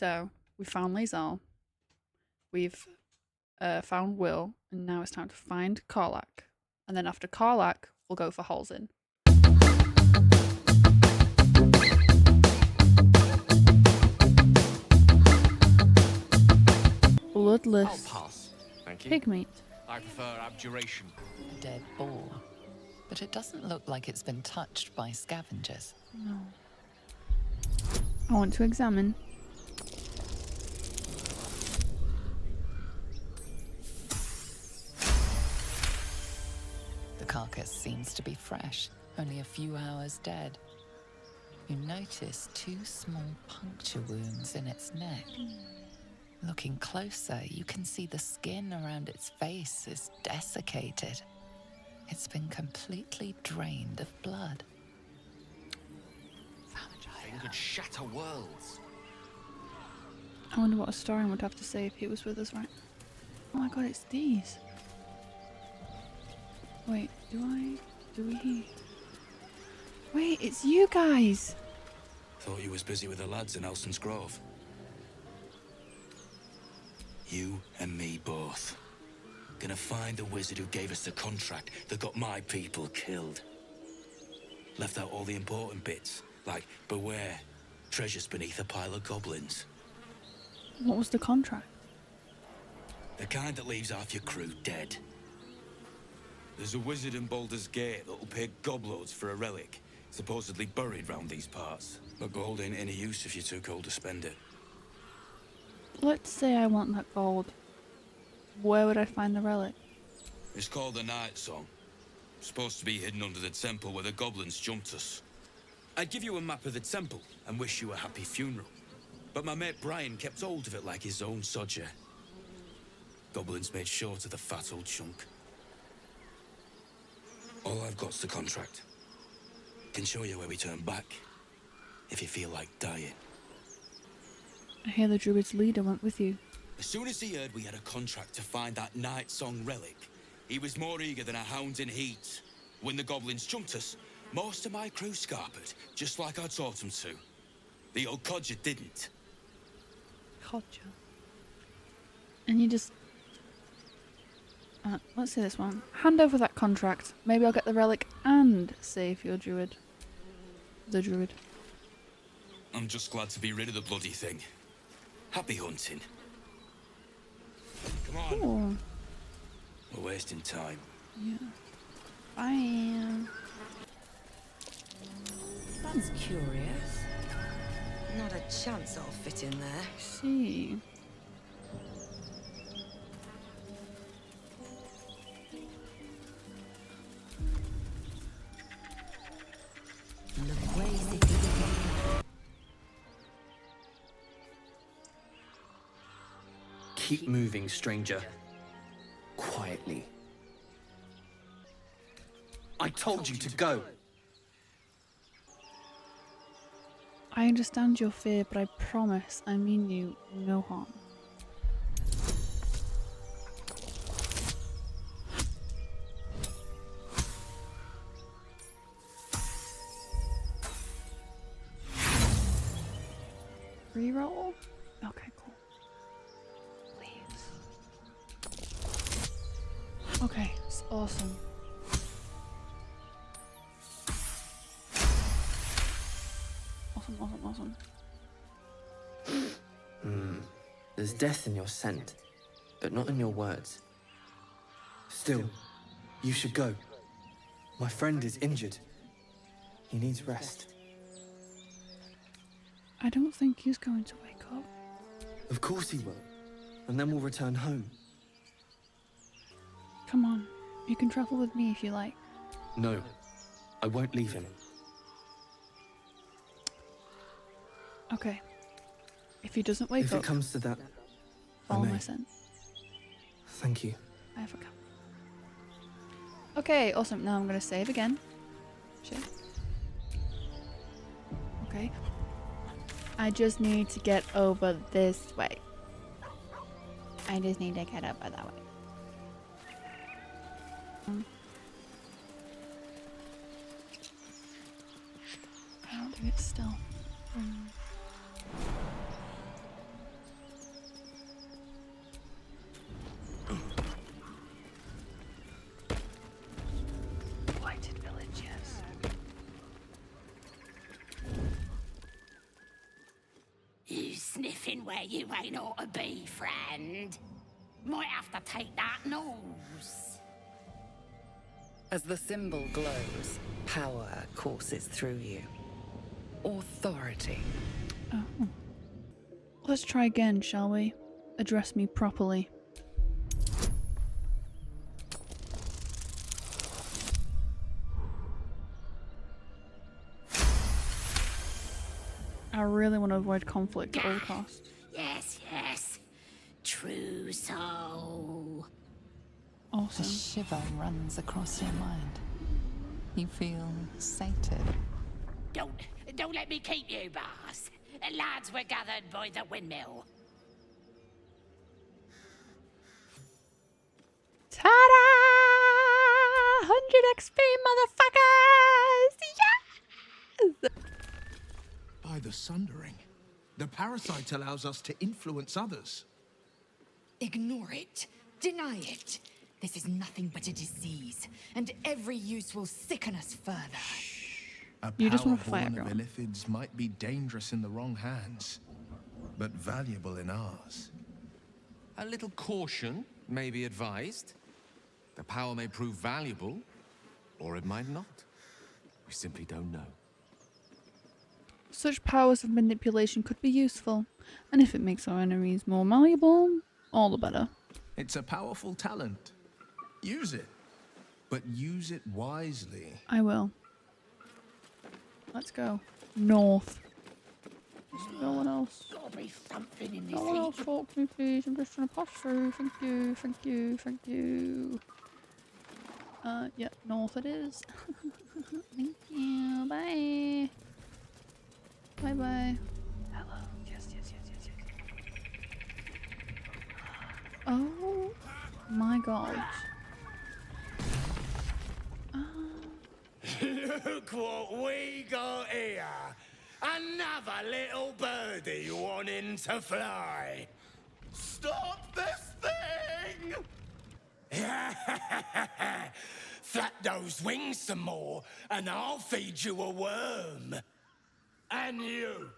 So we found Lazal. We've found Will, and now it's time to find Karlach. And then after Karlach, we'll go for Halsin. Bloodless I'll pass. Thank you. pig meat. I prefer abjuration. A dead boar. But it doesn't look like it's been touched by scavengers. No. I want to examine. The carcass seems to be fresh, only a few hours dead. You notice 2 small puncture wounds in its neck. Looking closer, you can see the skin around its face is desiccated. It's been completely drained of blood. Thing could shatter worlds. I wonder what Astarion would have to say if he was with us right now. Oh my god, it's these. Wait, do we? Wait, it's you guys! Thought you was busy with the lads in Elson's Grove. You and me both. Gonna find the wizard who gave us the contract that got my people killed. Left out all the important bits, like beware, treasures beneath a pile of goblins. What was the contract? The kind that leaves half your crew dead. There's a wizard in Baldur's Gate that'll pay gobloads for a relic, supposedly buried round these parts. But gold ain't any use if you're too cold to spend it. Let's say I want that gold. Where would I find the relic? It's called the Night Song. Supposed to be hidden under the temple where the goblins jumped us. I'd give you a map of the temple and wish you a happy funeral. But my mate Brian kept hold of it like his own sodger. Goblins made short of the fat old chunk. All I've got's the contract. Can show you where we turn back, if you feel like dying. I hear the druid's leader went with you. As soon as he heard we had a contract to find that Night Song relic, he was more eager than a hound in heat. When the goblins jumped us, most of my crew scarpered, just like I taught him to. The old codger didn't. Codger. And you just... let's see this one. Hand over that contract. Maybe I'll get the relic and save your druid. The druid. I'm just glad to be rid of the bloody thing. Happy hunting. Come on. Cool. We're wasting time. Yeah. Bye. That's curious. Not a chance I'll fit in there. See. Look crazy. Keep moving, stranger. Quietly. I told you to go. I understand your fear, but I promise I mean you no harm. Reroll? Okay, cool. Please. Okay, it's awesome. Awesome. There's death in your scent, but not in your words. Still, you should go. My friend is injured. He needs rest. I don't think he's going to wake up. Of course he will. And then we'll return home. Come on, you can travel with me if you like. No, I won't leave him. Okay. If he doesn't wake If up, it comes to that, follow I my may. scent. Thank you. I have a cup. Okay, awesome. Now I'm going to save again. Shit. Okay. I just need to get over this way. I just need to get over that way. I don't think it's still. You sniffing where you ain't ought to be, friend. Might have to take that nose. As the symbol glows, power courses through you. Authority. Oh. Let's try again, shall we? Address me properly. I really want to avoid conflict at all costs. Yes, yes. True soul. A Awesome. shiver runs across your mind. You feel sated. Don't let me keep you, boss. Lads were gathered by the windmill. Ta-da! 100 XP, motherfuckers! Yes! By the Sundering, the parasite allows us to influence others. Ignore it. Deny it. This is nothing but a disease, and every use will sicken us further. A You just power wanna fight born of everyone. illithids might be dangerous in the wrong hands, but valuable in ours. A little caution may be advised. The power may prove valuable, or it might not. We simply don't know. Such powers of manipulation could be useful, and if it makes our enemies more malleable, all the better. It's a powerful talent. Use it, but use it wisely. I will. Let's go. North. No one else. Gotta be something in this No one heat. else talk to me, please. I'm just trying to pass through. Thank you, thank you, thank you. Yeah, north it is. Thank you. Bye. Bye bye. Hello. Yes, yes, yes, yes, yes. Oh my god. Look what we got here. Another little birdie wanting to fly. Stop this thing! Flap those wings some more, and I'll feed you a worm. And you.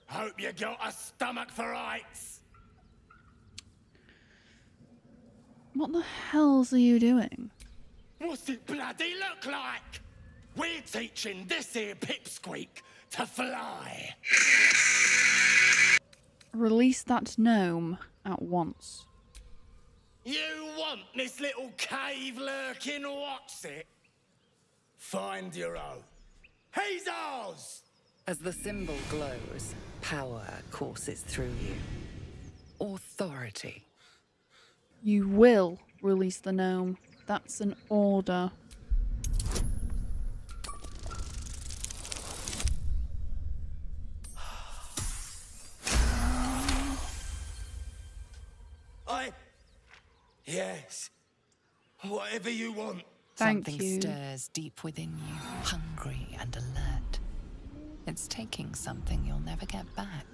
Hope you got a stomach for heights. What the hells are you doing? What's it bloody look like? We're teaching this here pipsqueak to fly. Release that gnome at once. You want this little cave lurking what's it? Find your own. He's ours! As the symbol glows, power courses through you. Authority. You will release the gnome. That's an order. Yes. Whatever you want. Thank Something you. stirs deep within you, hungry and alert. It's taking something you'll never get back.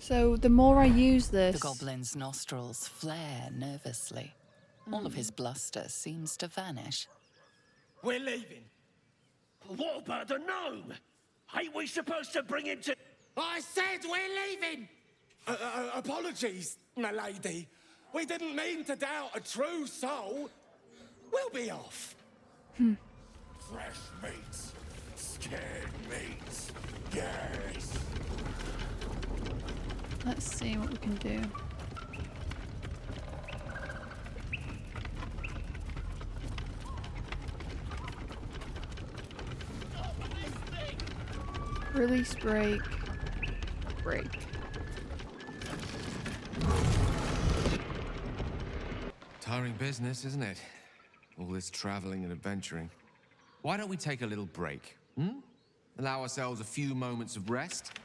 So the more I use this, The goblin's nostrils flare nervously. All of his bluster seems to vanish. We're leaving. What about the gnome? Ain't we supposed to bring him to... I said we're leaving! Apologies, my lady. We didn't mean to doubt a true soul. We'll be off. Fresh meats. Scared meats. Yes. let's see what we can do. Release break. Break. Tiring business, isn't it? All this traveling and adventuring. Why don't we take a little break? Allow ourselves a few moments of rest?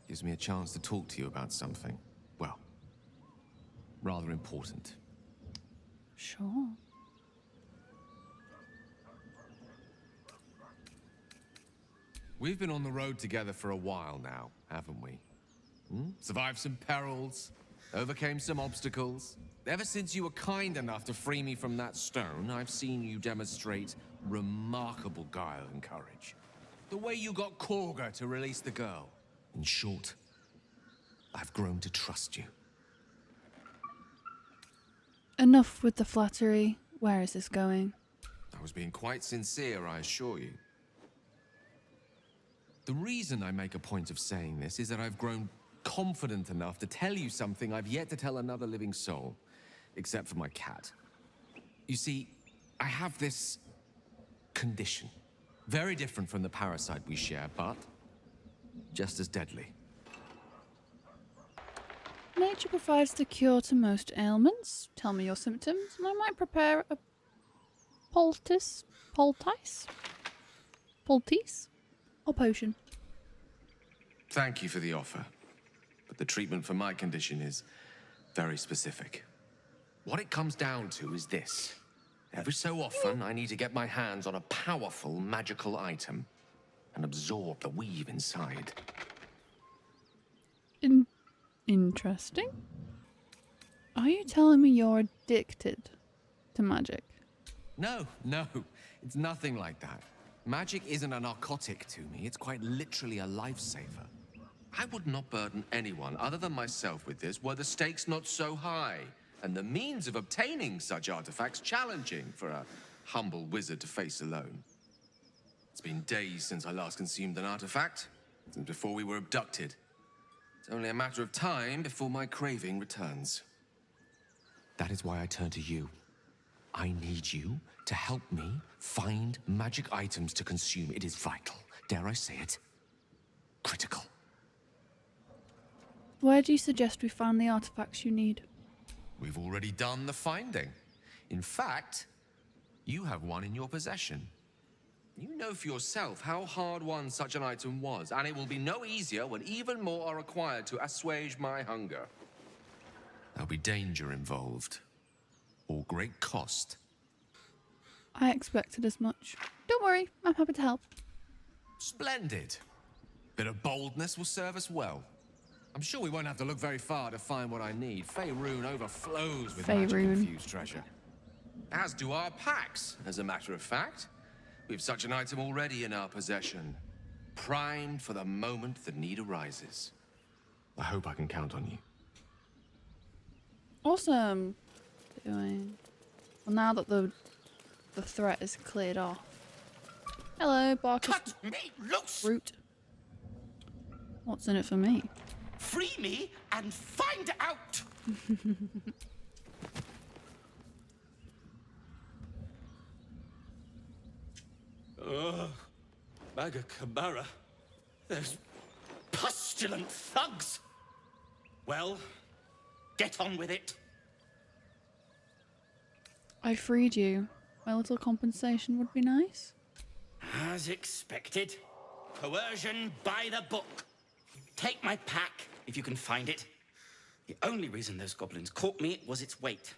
Gives me a chance to talk to you about something, well, rather important. Sure. We've been on the road together for a while now, haven't we? Survived some perils, overcame some obstacles. Ever since you were kind enough to free me from that stone, I've seen you demonstrate remarkable guile and courage. The way you got Korga to release the girl. In short, I've grown to trust you. Enough with the flattery. Where is this going? I was being quite sincere, I assure you. The reason I make a point of saying this is that I've grown confident enough to tell you something I've yet to tell another living soul, except for my cat. You see, I have this condition. Very different from the parasite we share, but just as deadly. Nature provides the cure to most ailments. Tell me your symptoms, and I might prepare a poultice, or potion. Thank you for the offer, but the treatment for my condition is very specific. What it comes down to is this. Every so often, I need to get my hands on a powerful magical item and absorb the weave inside. Interesting. Are you telling me you're addicted to magic? No, it's nothing like that. Magic isn't a narcotic to me, it's quite literally a lifesaver. I would not burden anyone other than myself with this were the stakes not so high, and the means of obtaining such artifacts challenging for a humble wizard to face alone. It's been days since I last consumed an artifact, since before we were abducted. It's only a matter of time before my craving returns. That is why I turn to you. I need you to help me find magic items to consume. It is vital. Dare I say it? Critical. Where do you suggest we find the artifacts you need? We've already done the finding. In fact, you have one in your possession. You know for yourself how hard-won such an item was, and it will be no easier when even more are required to assuage my hunger. There'll be danger involved, or great cost. I expected as much. Don't worry, I'm happy to help. Splendid. Bit of boldness will serve us well. I'm sure we won't have to look very far to find what I need. Faerun overflows with magic-infused treasure. As do our packs, as a matter of fact. We've such an item already in our possession. Primed for the moment the need arises. I hope I can count on you. Awesome. Well, now that the threat is cleared off. Hello, Barker's Cut me loose! root. What's in it for me? Free me and find out! Magacabara. Those pustulant thugs. Well, get on with it. I freed you. My little compensation would be nice. As expected. Coercion by the book. Take my pack, if you can find it. The only reason those goblins caught me was its weight.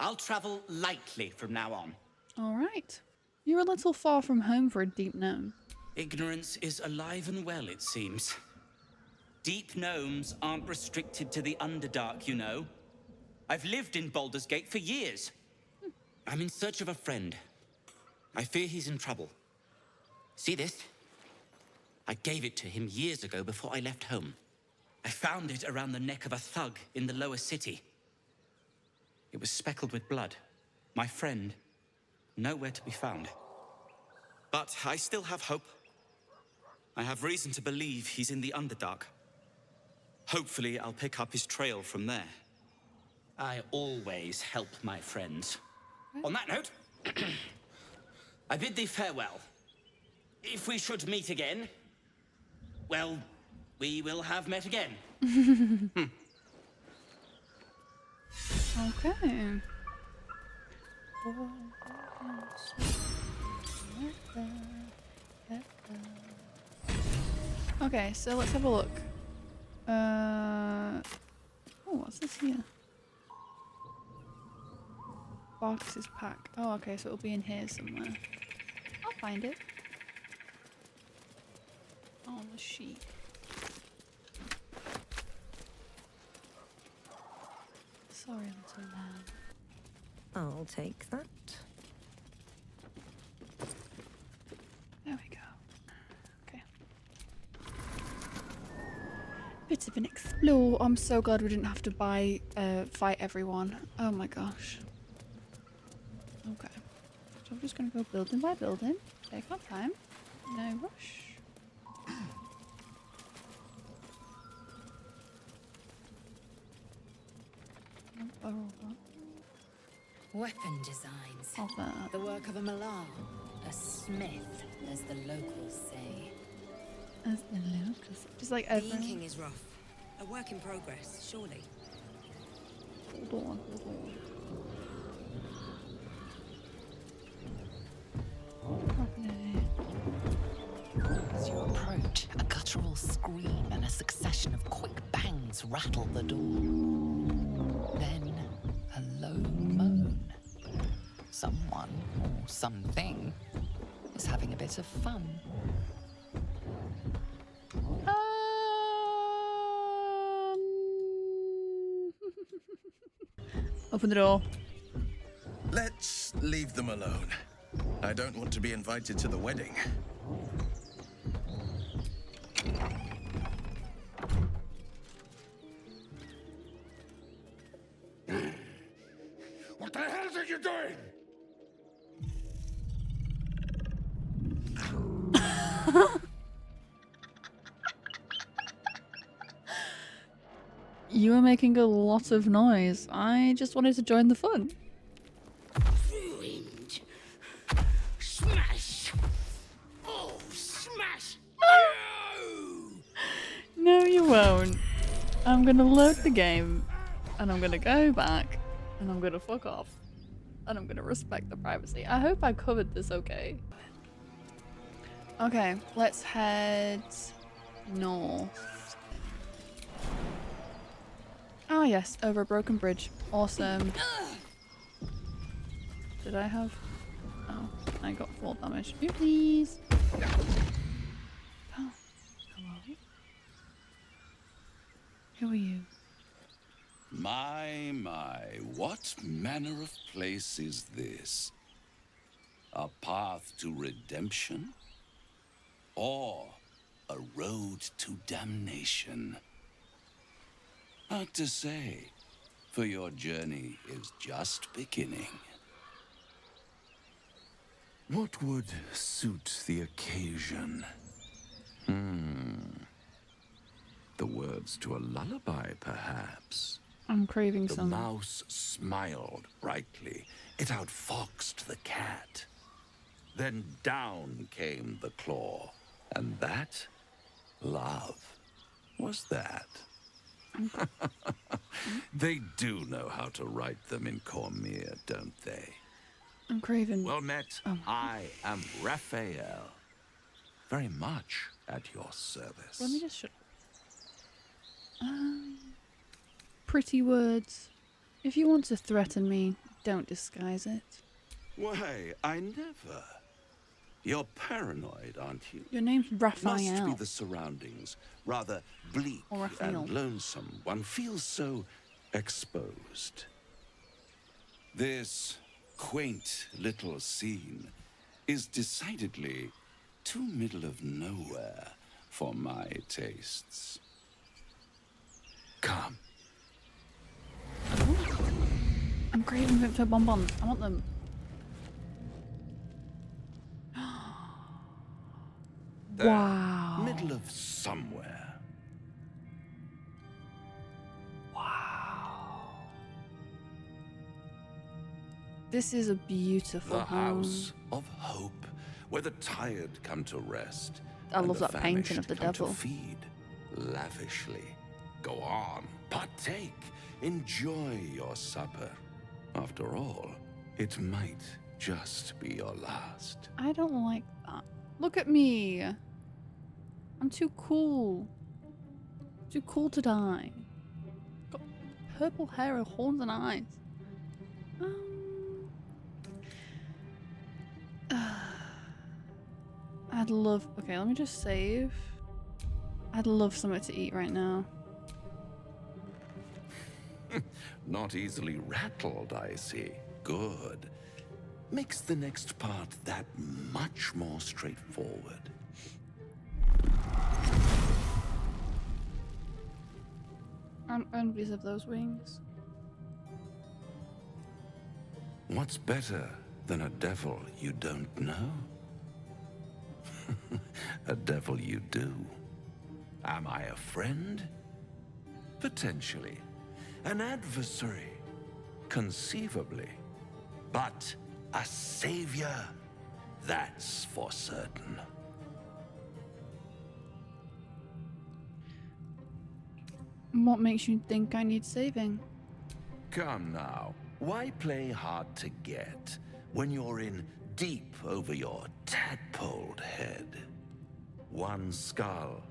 I'll travel lightly from now on. All right. You're a little far from home for a deep gnome. Ignorance is alive and well, it seems. Deep gnomes aren't restricted to the Underdark, you know. I've lived in Baldur's Gate for years. I'm in search of a friend. I fear he's in trouble. See this? I gave it to him years ago before I left home. I found it around the neck of a thug in the lower city. It was speckled with blood. My friend, nowhere to be found. But I still have hope. I have reason to believe he's in the Underdark. Hopefully, I'll pick up his trail from there. I always help my friends. On that note, I bid thee farewell. If we should meet again, well, we will have met again. Okay. Okay, so let's have a look. Oh, what's this here? Bark's pack. Oh, okay, so it'll be in here somewhere. I'll find it. On the sheet. Sorry, little man. I'll take that. There we go. Okay. Bit expensive and explore. I'm so glad we didn't have to fight everyone. Oh my gosh. Okay. So I'm just gonna go building by building. Take our time. No rush. Weapon designs. Oh, that. The work of a Malar. A smith, as the locals say. As the locals. Just like everyone. Being king is rough. A work in progress, surely. Hold on, hold on. Okay. As you approach, a guttural scream and a succession of quick bangs rattle the door. Then, a low moan. Someone, or something, is having a bit of fun. Open the door. Let's leave them alone. I don't want to be invited to the wedding. What the hell are you doing? You were making a lot of noise. I just wanted to join the fun. Ruined. Smash. Oh, smash. No, you won't. I'm gonna load the game, and I'm gonna go back, and I'm gonna fuck off, and I'm gonna respect the privacy. I hope I covered this okay. Okay, let's head north. Ah yes, over a broken bridge. Awesome. Did I have... Oh, I got 4 damage. Please. Oh, hello? Who are you? My, what manner of place is this? A path to redemption? Or a road to damnation? Hard to say, for your journey is just beginning. What would suit the occasion? The words to a lullaby, perhaps. I'm craving The some. mouse smiled brightly. It outfoxed the cat. Then down came the claw. And that, love, was that. They do know how to write them in Cormier, don't they? I'm craving. Well met. Oh. I am Raphael. Very much at your service. Let me just shut. Pretty words. If you want to threaten me, don't disguise it. Why, I never. You're paranoid, aren't you? Your name's Raphael. Must be the surroundings. Rather bleak Or Raphael. and lonesome. One feels so exposed. This quaint little scene is decidedly too middle of nowhere for my tastes. Come. I'm craving Victor bonbons. I want them. There, Wow. Middle of somewhere. Wow. This is a beautiful The home. house of hope, where the tired come to rest. I and love the that painting of the famished come devil. to feed lavishly. Go on, partake, enjoy your supper. After all, it might just be your last. I don't like that. Look at me. I'm too cool. Too cool to die. Got purple hair and horns and eyes. I'd love... Okay, let me just save. I'd love something to eat right now. Not easily rattled, I see. Good. Makes the next part that much more straightforward. I'm envious of those wings. What's better than a devil you don't know? A devil you do. Am I a friend? Potentially. An adversary? Conceivably. But a savior? That's for certain. What makes you think I need saving? Come now. Why play hard to get when you're in deep over your tadpoled head? One skull,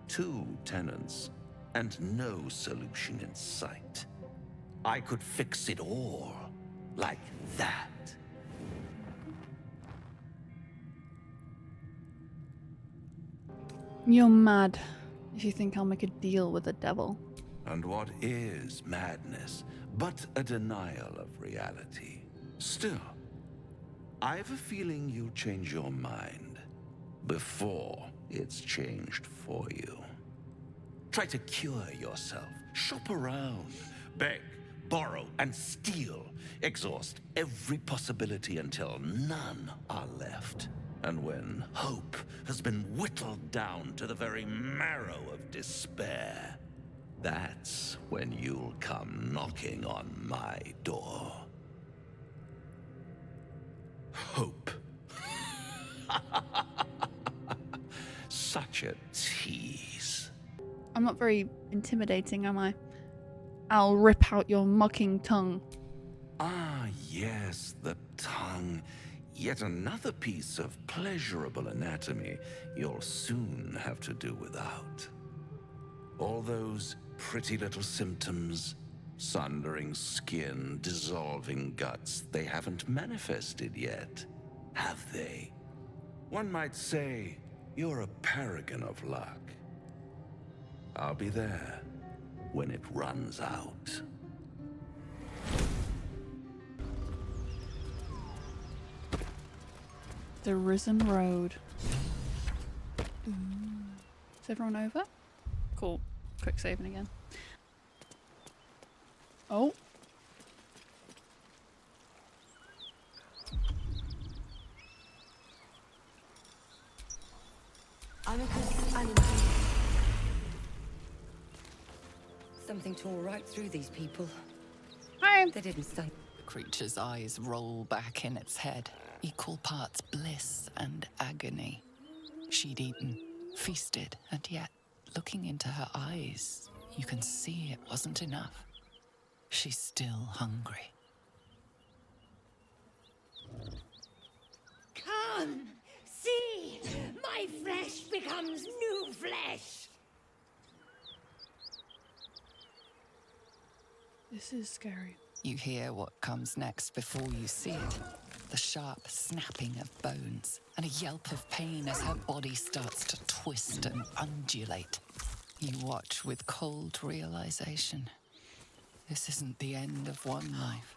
2 tenants, and no solution in sight. I could fix it all like that. You're mad if you think I'll make a deal with the devil. And what is madness but a denial of reality? Still, I have a feeling you'll change your mind before it's changed for you. Try to cure yourself, shop around, beg, borrow, and steal. Exhaust every possibility until none are left. And when hope has been whittled down to the very marrow of despair, that's when you'll come knocking on my door. Hope. Such a tease. I'm not very intimidating, am I? I'll rip out your mocking tongue. Ah, yes, the tongue. Yet another piece of pleasurable anatomy you'll soon have to do without. All those pretty little symptoms, sundering skin, dissolving guts, they haven't manifested yet, have they? One might say you're a paragon of luck. I'll be there when it runs out. The Risen Road. Is everyone over? Cool. Quick saving again. Oh. Amicus Anima. Something tore right through these people. Hi. They didn't stand. The creature's eyes roll back in its head, equal parts bliss and agony. She'd eaten, feasted, and yet, looking into her eyes, you can see it wasn't enough. She's still hungry. Come, see! My flesh becomes new flesh! This is scary. You hear what comes next before you see it. The sharp snapping of bones and a yelp of pain as her body starts to twist and undulate. You watch with cold realization. This isn't the end of one life,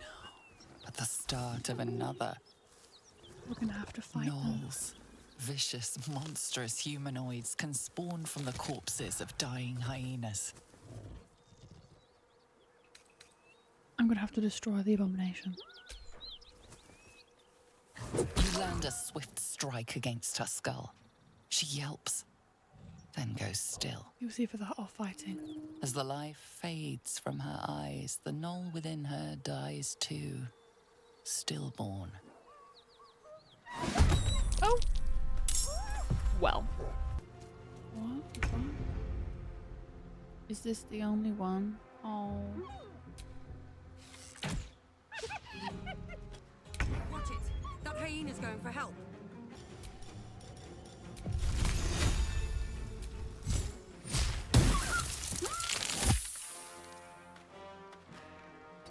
but the start of another. We're gonna have to fight them. Gnolls, vicious, monstrous humanoids can spawn from the corpses of dying hyenas. I'm gonna have to destroy the abomination. You land a swift strike against her skull. She yelps, then goes still. It was either that or fighting. As the life fades from her eyes, the gnoll within her dies too, stillborn. Oh! Well. What? Is this the only one? Oh. Watch it. That hyena's going for help.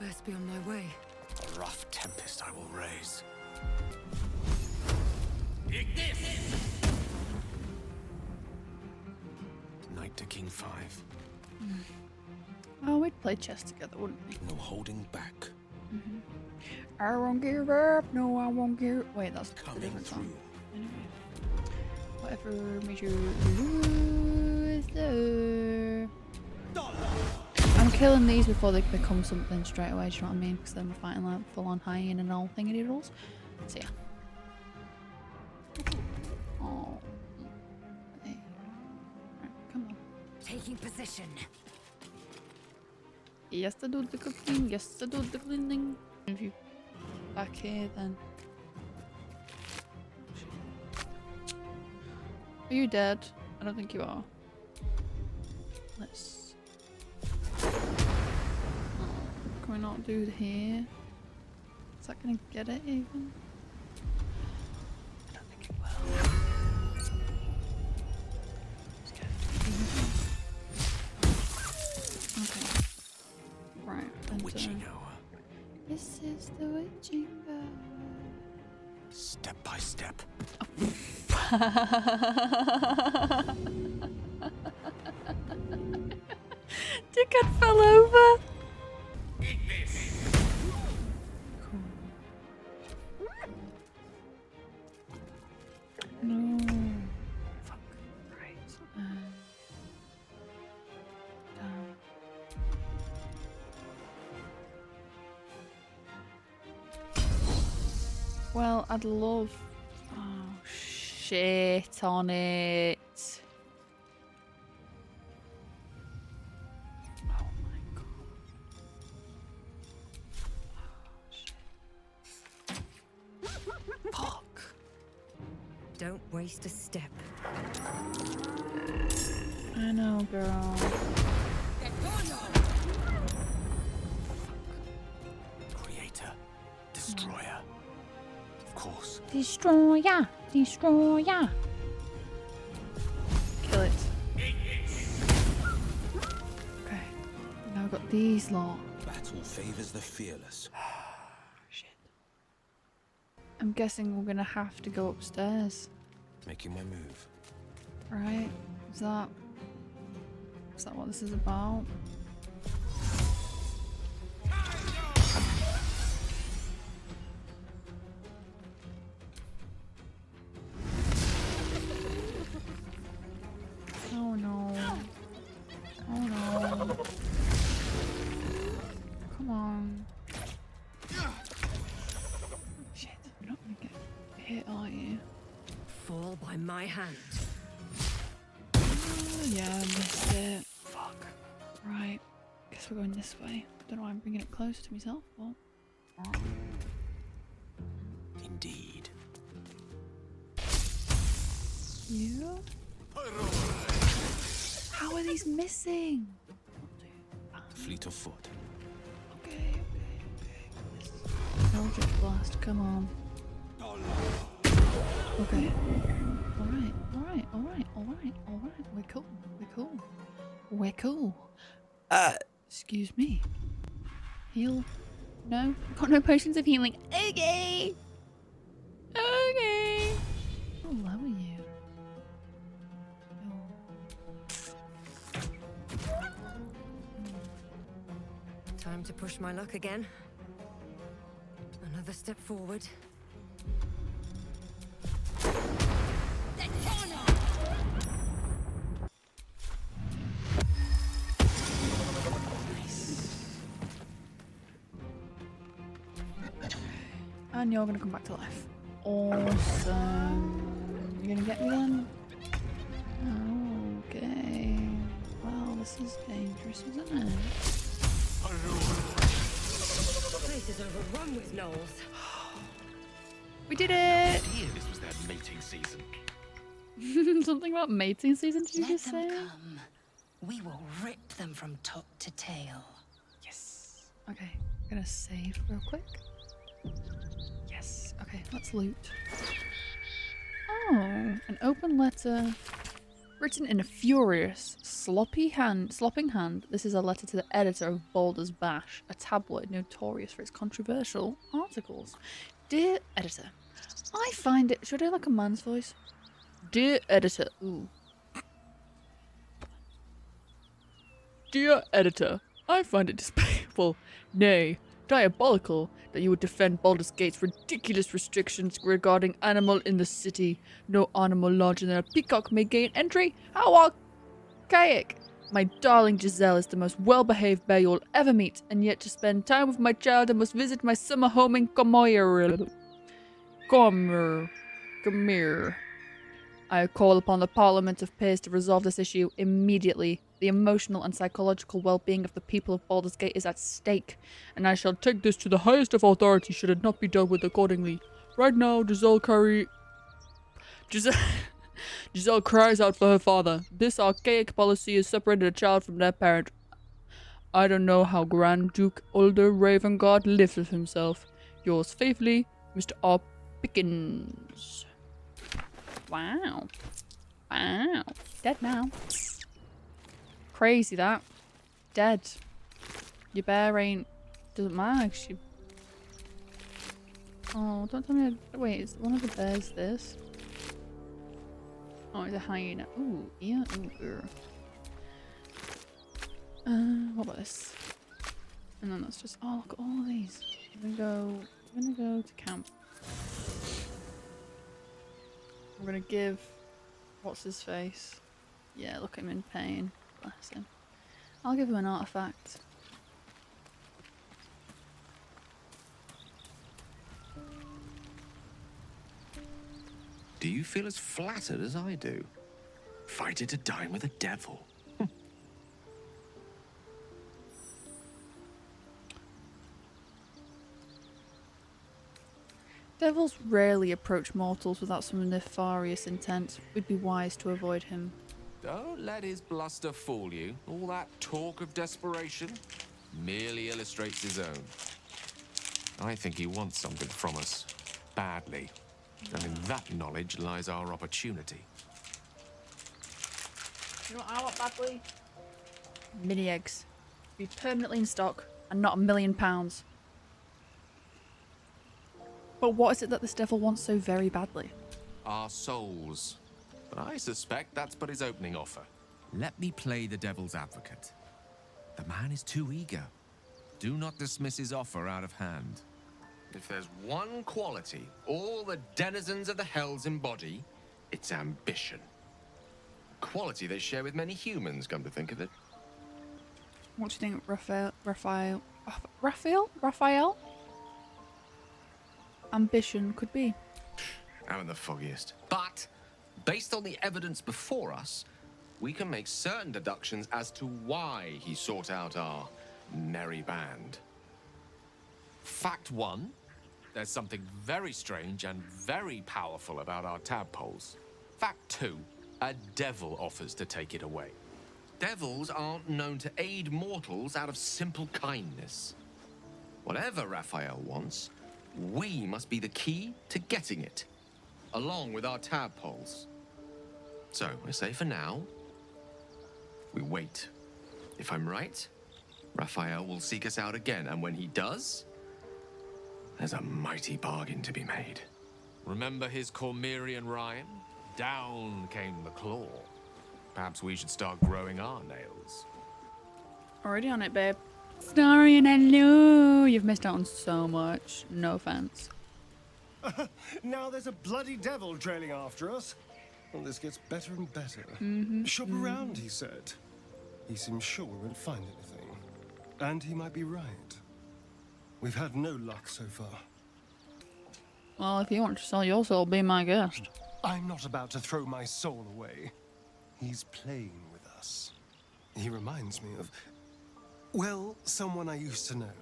Best be on my way. A rough tempest I will raise. Take this! Knight to King 5. Oh, we'd play chess together, wouldn't we? No holding back. I won't give up. No, I won't give. Wait, that's a Coming different through. song. Anyway. Whatever made you lose there. I'm killing these before they become something straight away, do you know what I mean? Because then we're fighting like full-on hyena and all thingy-doodles. So yeah. Oh. Hey. Right, come on. Taking position. Yes, I do the cooking. Yes, I do the cleaning. If you back here, then. Are you dead? I don't think you are. Let's. Can we not do here? Is that gonna get it even? I don't think it will. Okay. Right. The witching hour. This is the witching hour. Step by step. Dickhead fell over. No. Fuck. Right. Down. Well, I'd love. Oh, shit on it. Oh my god. Oh, shit. Fuck. Don't waste a step. I know, girl. Creator. Destroyer. Of course. Destroyer! Destroyer! Kill it. Okay. Now I've got these lot. Battle favors the fearless. Shit. I'm guessing we're gonna have to go upstairs. Making my move. Right? Is that what this is about? Oh no. Oh no. Come on. Shit, you're not gonna get hit, are you? Fall by my hand. Oh, yeah, I missed it. Fuck. Right. Guess we're going this way. Don't know why I'm bringing it closer to myself, but... Indeed. You? How are these missing? Fleet of foot. Okay. Eldritch Blast, come on. Okay. Alright. We're cool. Excuse me. Heal? No? Got no potions of healing. Okay. How low are you? Time to push my luck again. Another step forward. And you're gonna come back to life. Awesome. You're gonna get me then? Okay. Well, this is dangerous, isn't it? The place is overrun with gnolls. We did it! This was their mating season. Something about mating season, did you just say? Come. We will rip them from top to tail. Yes. Okay, I'm gonna save real quick. Yes. Okay, let's loot. Oh, an open letter written in a furious, slopping hand. This is a letter to the editor of Baldur's Bash, a tabloid notorious for its controversial articles. Dear editor, I find it... Should I do like a man's voice? Dear editor. Ooh. Dear editor, I find it despicable, nay, diabolical, that you would defend Baldur's Gate's ridiculous restrictions regarding animal in the city. No animal larger than a peacock may gain entry. How archaic! My darling Giselle is the most well-behaved bear you'll ever meet, and yet to spend time with my child I must visit my summer home in Comire. I call upon the Parliament of Peers to resolve this issue immediately. The emotional and psychological well-being of the people of Baldur's Gate is at stake, and I shall take this to the highest of authority should it not be dealt with accordingly. Right now, Giselle cries out for her father. This archaic policy has separated a child from their parent. I don't know how Grand Duke Ulder Ravengard lives with himself. Yours faithfully, Mr. R. Pickens. Wow. Wow. Dead now. Crazy that. Dead. Your bear ain't... doesn't matter. Oh, don't tell me... Wait, is one of the bears this? Oh, it's a hyena. Ooh, yeah, ooh. What about this? And then that's just... Oh, look at all of these. I'm gonna go to camp. I'm gonna give... What's his face? Yeah, look at him in pain. Bless him. I'll give him an artifact. Do you feel as flattered as I do? Fighting to dine with a devil. Devils rarely approach mortals without some nefarious intent. We'd be wise to avoid him. Don't let his bluster fool you. All that talk of desperation merely illustrates his own. I think he wants something from us. Badly. And in that knowledge lies our opportunity. You know what I want badly? Mini eggs. Be permanently in stock and not £1 million. But what is it that this devil wants so very badly? Our souls. But I suspect that's but his opening offer. Let me play the devil's advocate. The man is too eager. Do not dismiss his offer out of hand. If there's one quality all the denizens of the hells embody, it's ambition. Quality they share with many humans, come to think of it. What do you think Raphael? Ambition could be? I'm the foggiest. But, based on the evidence before us, we can make certain deductions as to why he sought out our merry band. Fact 1. There's something very strange and very powerful about our tadpoles. Fact 2. A devil offers to take it away. Devils aren't known to aid mortals out of simple kindness. Whatever Raphael wants, we must be the key to getting it, along with our tadpoles. So, I say for now, we wait. If I'm right, Raphael will seek us out again, and when he does, there's a mighty bargain to be made. Remember his Cormyrean rhyme? Down came the claw. Perhaps we should start growing our nails. Already on it, babe. Astarion, hello! You've missed out on so much. No offense. Now there's a bloody devil trailing after us. Well, this gets better and better. Shop around, he said. He seems sure we won't find anything. And he might be right. We've had no luck so far. Well, if you want to sell your soul, be my guest. I'm not about to throw my soul away. He's playing with us. He reminds me of, well, someone I used to know.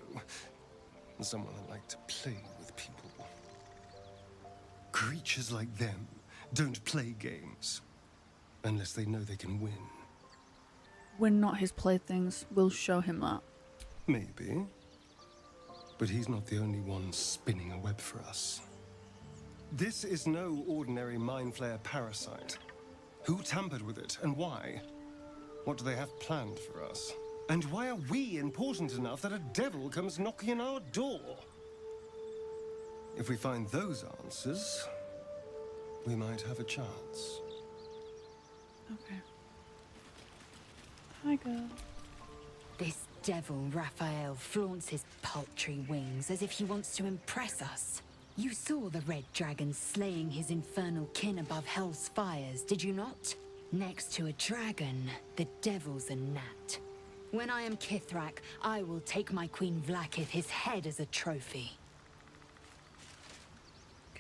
Someone that liked to play with people. Creatures like them don't play games unless they know they can win. We're not his playthings. We'll show him that. Maybe. But he's not the only one spinning a web for us. This is no ordinary mind flayer parasite. Who tampered with it and why? What do they have planned for us? And why are we important enough that a devil comes knocking on our door? If we find those answers, we might have a chance. Okay. Hi, girl. This devil, Raphael, flaunts his paltry wings as if he wants to impress us. You saw the red dragon slaying his infernal kin above hell's fires, did you not? Next to a dragon, the devil's a gnat. When I am Kithrak, I will take my Queen Vlaakith his head as a trophy.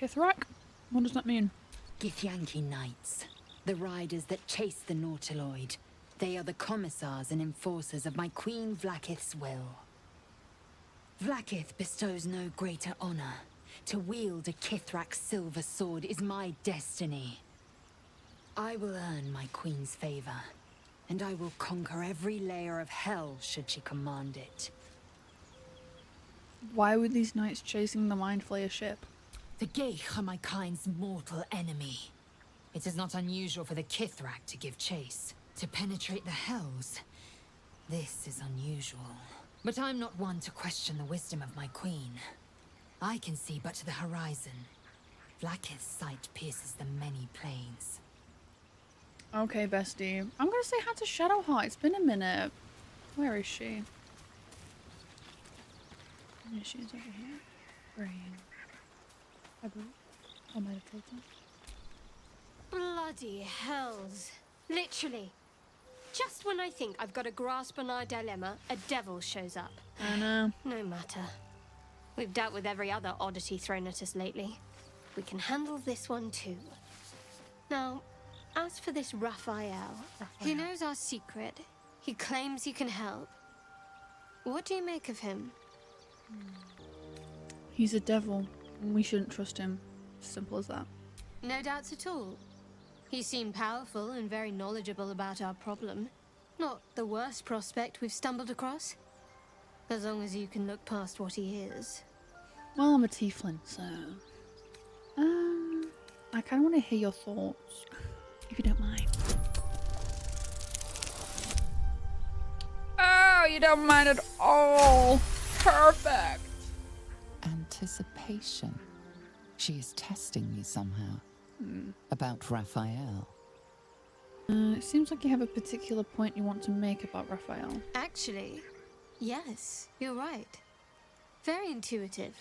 Kithrak? What does that mean? Githyanki Knights, the riders that chase the Nautiloid. They are the commissars and enforcers of my Queen Vlaakith's will. Vlaakith bestows no greater honor. To wield a Kithrak silver sword is my destiny. I will earn my Queen's favor, and I will conquer every layer of hell should she command it. Why were these knights chasing the Mind Flayer ship? The Geich are my kind's mortal enemy. It is not unusual for the Kithrak to give chase, to penetrate the hells. This is unusual. But I'm not one to question the wisdom of my queen. I can see but to the horizon. Vlaakith's sight pierces the many planes. Okay, bestie. I'm gonna say hi to Shadowheart. It's been a minute. Where is she? Yeah, she's over here. Brain. I believe. Oh, meditating. Bloody hells. Literally. Just when I think I've got a grasp on our dilemma, a devil shows up. I know. No matter. We've dealt with every other oddity thrown at us lately. We can handle this one too. Now, as for this Raphael, he knows our secret. He claims he can help. What do you make of him? He's a devil. We shouldn't trust him. Simple as that. No doubts at all. He seemed powerful and very knowledgeable about our problem. Not the worst prospect we've stumbled across. As long as you can look past what he is. Well, I'm a tiefling, so... I kind of want to hear your thoughts, if you don't mind. Oh, you don't mind at all! Perfect! Anticipation. She is testing you somehow. About Raphael. It seems like you have a particular point you want to make about Raphael. Actually, yes, you're right. Very intuitive.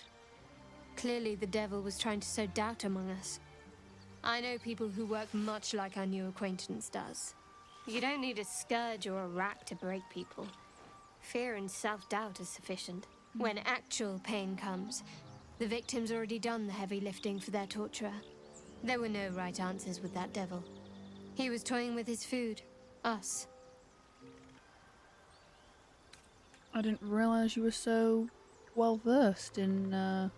Clearly the devil was trying to sow doubt among us. I know people who work much like our new acquaintance does. You don't need a scourge or a rack to break people. Fear and self-doubt is sufficient. When actual pain comes, the victim's already done the heavy lifting for their torturer. There were no right answers with that devil. He was toying with his food. Us. I didn't realize you were so well versed in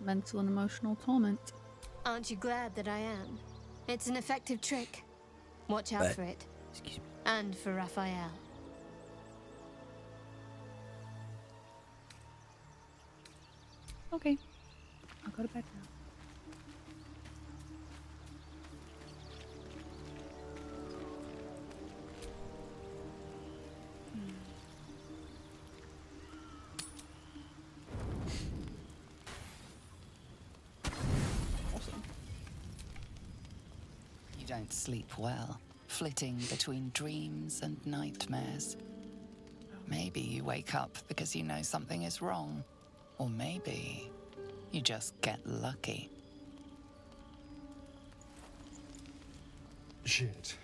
mental and emotional torment. Aren't you glad that I am? It's an effective trick. Watch out for it. Excuse me. And for Raphael. Okay. I'll go to bed now. You don't sleep well, flitting between dreams and nightmares. Maybe you wake up because you know something is wrong. Or maybe you just get lucky. Shit.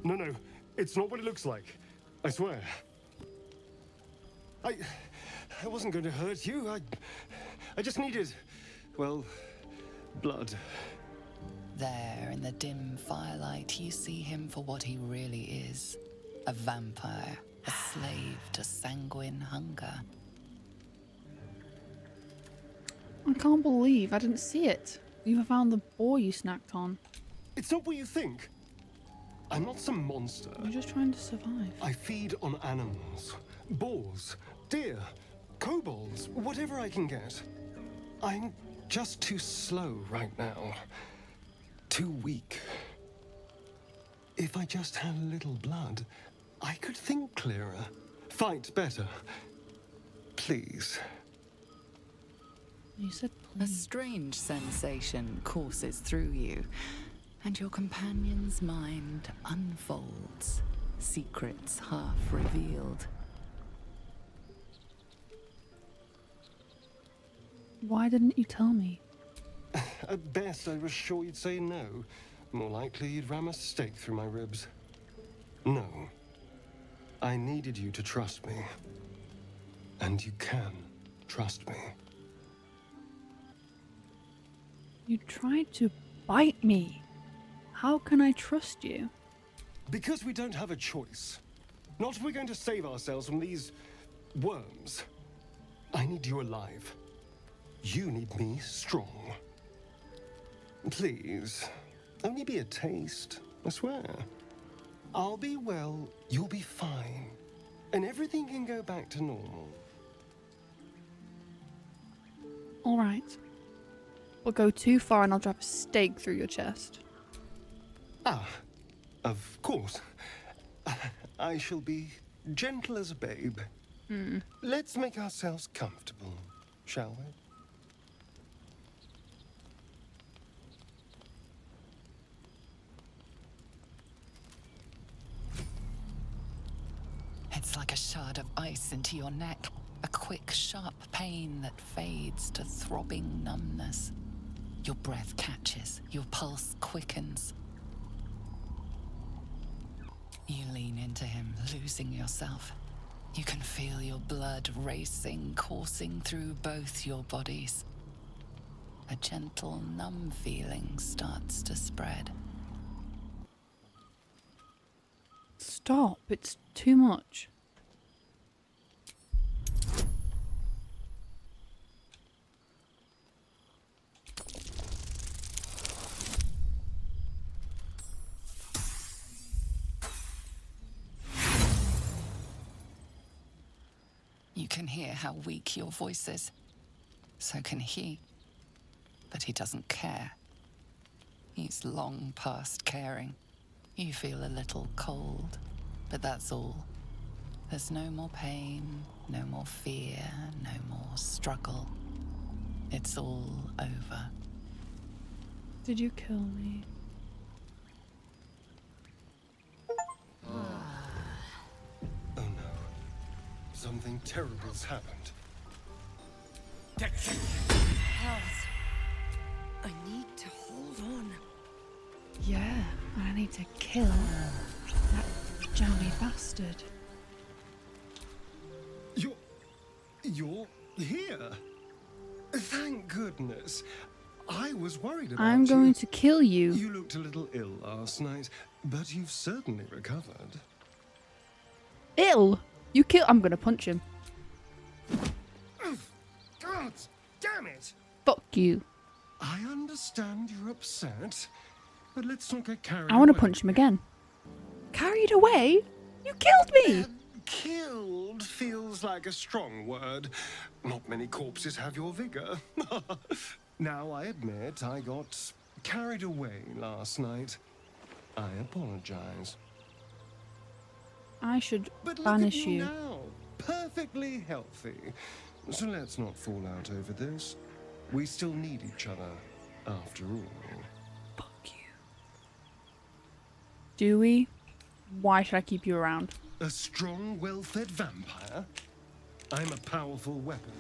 No, it's not what it looks like. I swear. I wasn't going to hurt you. I just needed, well, blood. There, in the dim firelight, you see him for what he really is. A vampire, a slave to sanguine hunger. I can't believe I didn't see it. You even found the boar you snacked on. It's not what you think. I'm not some monster. You're just trying to survive. I feed on animals. Boars, deer, kobolds, whatever I can get. I'm just too slow right now. Too weak. If I just had a little blood, I could think clearer, fight better. Please. You said A please. strange sensation courses through you, and your companion's mind unfolds, secrets half revealed. Why didn't you tell me? At best, I was sure you'd say no. More likely, you'd ram a stake through my ribs. No. I needed you to trust me. And you can trust me. You tried to bite me. How can I trust you? Because we don't have a choice. Not if we're going to save ourselves from these worms. I need you alive. You need me strong. Please, only be a taste, I swear. I'll be well, you'll be fine. And everything can go back to normal. All right. We'll go too far and I'll drop a stake through your chest. Ah, of course. I shall be gentle as a babe. Let's make ourselves comfortable, shall we? It's like a shard of ice into your neck. A quick, sharp pain that fades to throbbing numbness. Your breath catches, your pulse quickens. You lean into him, losing yourself. You can feel your blood racing, coursing through both your bodies. A gentle, numb feeling starts to spread. Stop, it's too much. You can hear how weak your voice is. So can he. But he doesn't care. He's long past caring. You feel a little cold, but that's all. There's no more pain, no more fear, no more struggle. It's all over. Did you kill me? Oh no. Something terrible's happened. Hells. I need to hold on. Yeah, and I need to kill that jammy bastard. You're here? Thank goodness. I was worried about I'm going to kill you. You looked a little ill last night, but you've certainly recovered. Ill? You kill. I'm gonna punch him. God damn it! Fuck you. I understand you're upset, but let's not get carried I want to away. punch him again. Carried away? You killed me! Killed feels like a strong word. Not many corpses have your vigor. Now, I admit I got carried away last night. I apologize. I should But look banish at you you. now, perfectly healthy. So let's not fall out over this. We still need each other, after all. Fuck you. Do we? Why should I keep you around? A strong, well-fed vampire? I'm a powerful weapon.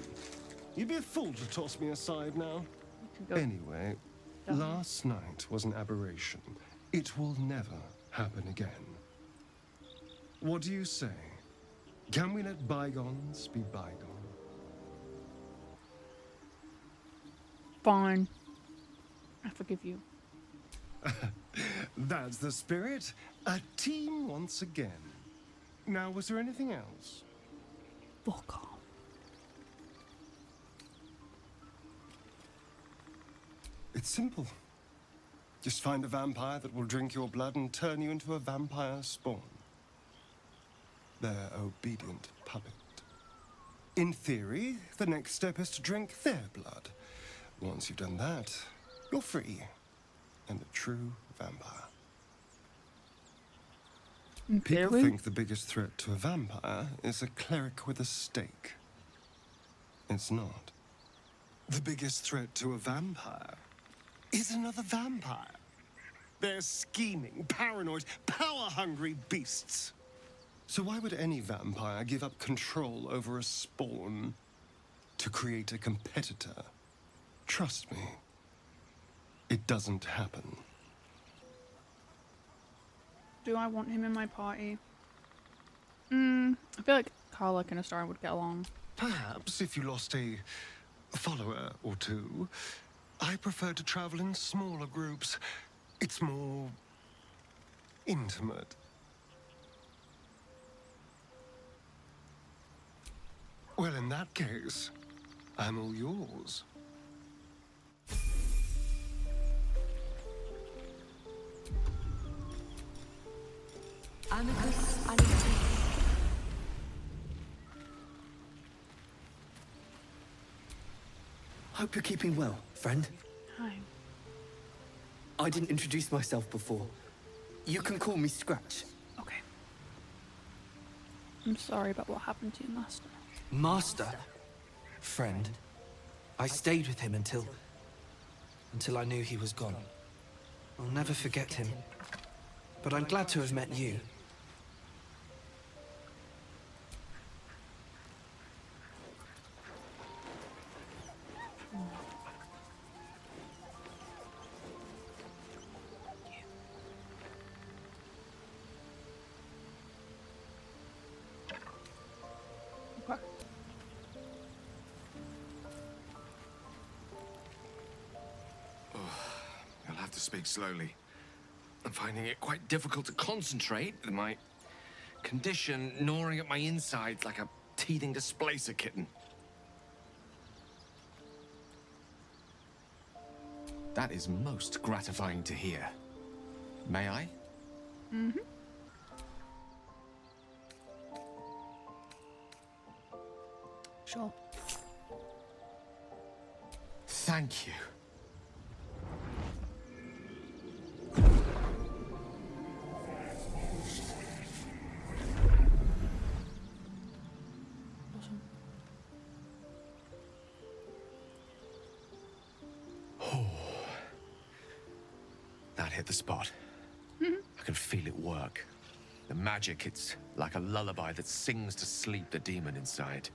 You'd be a fool to toss me aside now. Anyway, last night was an aberration. It will never happen again. What do you say? Can we let bygones be bygones? Fine. I forgive you. That's the spirit. A team once again. Now, was there anything else? Fuck off. It's simple. Just find a vampire that will drink your blood and turn you into a vampire spawn. Their obedient puppet. In theory, the next step is to drink their blood. Once you've done that, you're free. And a true vampire. In People theory? think the biggest threat to a vampire is a cleric with a stake. It's not. The biggest threat to a vampire is another vampire. They're scheming, paranoid, power-hungry beasts. So why would any vampire give up control over a spawn to create a competitor? Trust me, it doesn't happen. Do I want him in my party? I feel like Karlach and Astarion would get along. Perhaps if you lost a follower or two. I prefer to travel in smaller groups. It's more intimate. Well, in that case, I'm all yours. Amicus Animalis. Hope you're keeping well, friend. Hi. I didn't introduce myself before. You can call me Scratch. Okay. I'm sorry about what happened to you, Master. Master? Friend. I stayed with him until I knew he was gone. I'll never forget him. But I'm glad to have met you. Okay. You'll have to speak slowly. I'm finding it quite difficult to concentrate with my condition gnawing at my insides like a teething displacer kitten. That is most gratifying to hear. May I? Mm-hmm. Sure. Thank you. Awesome. Oh. That hit the spot. I can feel it work. The magic, it's like a lullaby that sings to sleep the demon inside.